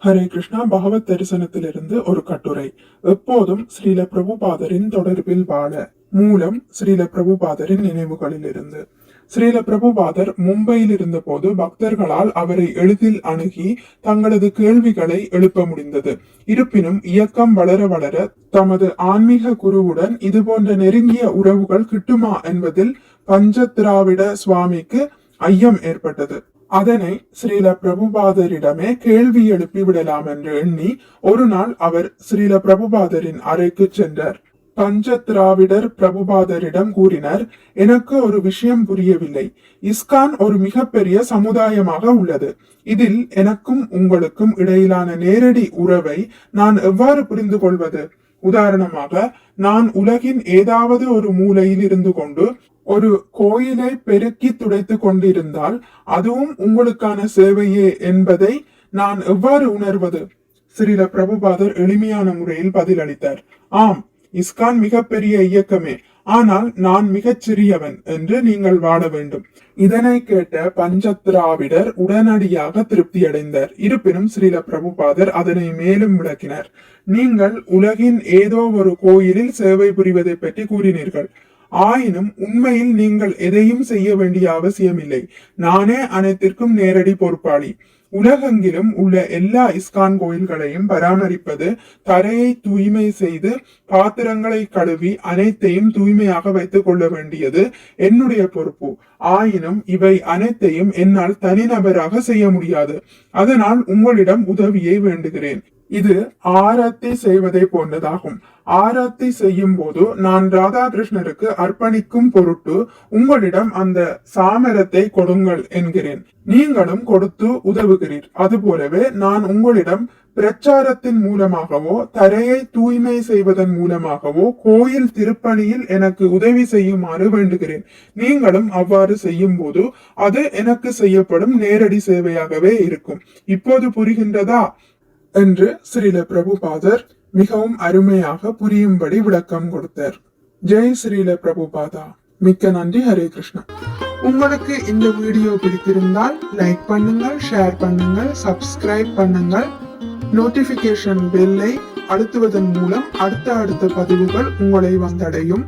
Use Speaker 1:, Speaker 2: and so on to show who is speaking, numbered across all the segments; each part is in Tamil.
Speaker 1: ஹரே கிருஷ்ணா. பகவத் தரிசனத்திலிருந்து ஒரு கட்டுரை. எப்போதும் ஸ்ரீல பிரபுபாதரின் தொடர்பில் வாழ. மூலம் ஸ்ரீல பிரபுபாதரின் நினைவுகளிலிருந்து. ஸ்ரீல பிரபுபாதர் மும்பையில் இருந்தபோது பக்தர்களால் அவரை எளிதில் அணுகி தங்களது கேள்விகளை எழுப்ப முடிந்தது. இருப்பினும் இயக்கம் வளர வளர தமது ஆன்மீக குருவுடன் இதுபோன்ற நெருங்கிய உறவுகள் கிட்டுமா என்பதில் பஞ்சத்ராவிட சுவாமிக்கு ஐயம் ஏற்பட்டது. அதனை ஸ்ரீல பிரபுபாதரிடமே கேள்வி எழுப்பி விடலாம் என்று எண்ணி ஒரு நாள் அவர் ஸ்ரீல பிரபுபாதரின் அறைக்கு சென்றார். பஞ்சத்ராவிடர் பிரபுபாதரிடம் கூறினர், எனக்கு ஒரு விஷயம் புரியவில்லை. இஸ்கான் ஒரு மிகப்பெரிய சமுதாயமாக உள்ளது. இதில் எனக்கும் உங்களுக்கும் இடையிலான நேரடி உறவை நான் எவ்வாறு புரிந்து கொள்வது? உதாரணமாக, நான் உலகின் ஏதாவது ஒரு மூலையில் இருந்து கொண்டு ஒரு கோயிலை பெருக்கி துடைத்து கொண்டிருந்தால் அதுவும் உங்களுக்கான சேவையே என்பதை நான் எவ்வாறு உணர்வது? ஸ்ரீல பிரபுபாதர் எளிமையான முறையில் பதிலளித்தார். ஆம், இஸ்கான் மிகப்பெரிய இயக்கமே, ஆனால் நான் மிகச் சிறியவன் என்று நீங்கள் வாழ வேண்டும். இதனை கேட்ட பஞ்சத்ராவிடர் உடனடியாக திருப்தி அடைந்தார். இருப்பினும் ஸ்ரீல பிரபுபாதர் அதனை மேலும் விளக்கினார். நீங்கள் உலகின் ஏதோ ஒரு கோயிலில் சேவை புரிவதை பற்றி கூறினீர்கள். ஆயினும் உண்மையில் நீங்கள் எதையும் செய்ய வேண்டிய அவசியமில்லை. நானே அனைத்திற்கும் நேரடி பொறுப்பாளி. உலகெங்கிலும் உள்ள எல்லா இஸ்கான் கோயில்களையும் பராமரிப்பது, தரையை தூய்மை செய்து பாத்திரங்களை கழுவி அனைத்தையும் தூய்மையாக வைத்துக் கொள்ள வேண்டியது என்னுடைய பொறுப்பு. ஆயினும் இவை அனைத்தையும் என்னால் தனிநபராக செய்ய முடியாது. அதனால் உங்களிடம் உதவியை வேண்டுகிறேன். இது ஆரத்தி செய்வதை போன்றதாகும். ஆரத்தி செய்யும் போது நான் ராதாகிருஷ்ணருக்கு அர்ப்பணிக்கும் பொருட்டு உங்களிடம் அந்த சாமரத்தை கொடுங்கள் என்கிறேன். நீங்களும் கொடுத்து உதவுகிறீர். அதுபோலவே நான் உங்களிடம் பிரச்சாரத்தின் மூலமாகவோ தரையை தூய்மை செய்வதன் மூலமாகவோ கோயில் திருப்பணியில் எனக்கு உதவி செய்யுமாறு வேண்டுகிறேன். நீங்களும் அவ்வாறு செய்யும் போது அது எனக்கு செய்யப்படும் நேரடி சேவையாகவே இருக்கும். இப்போது புரிகின்றதா என்று ஸ்ரீல பிரபுபாதர் மிகவும் அருமையாக புரியும்படி விளக்கம் கொடுத்தார். ஜெய் ஸ்ரீல பிரபுபாதா. மிக்க நன்றி. ஹரே கிருஷ்ணா. உங்களுக்கு இந்த வீடியோ பிடித்திருந்தால் லைக் பண்ணுங்கள், ஷேர் பண்ணுங்கள், சப்ஸ்கிரைப் பண்ணுங்கள். நோட்டிபிகேஷன் பெல்லை அழுத்துவதன் மூலம் அடுத்த பதிவுகள் உங்களை வந்தடையும்.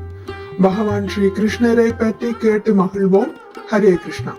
Speaker 1: பகவான் ஸ்ரீ கிருஷ்ணரை பற்றி கேட்டு மகிழ்வோம். ஹரே கிருஷ்ணா.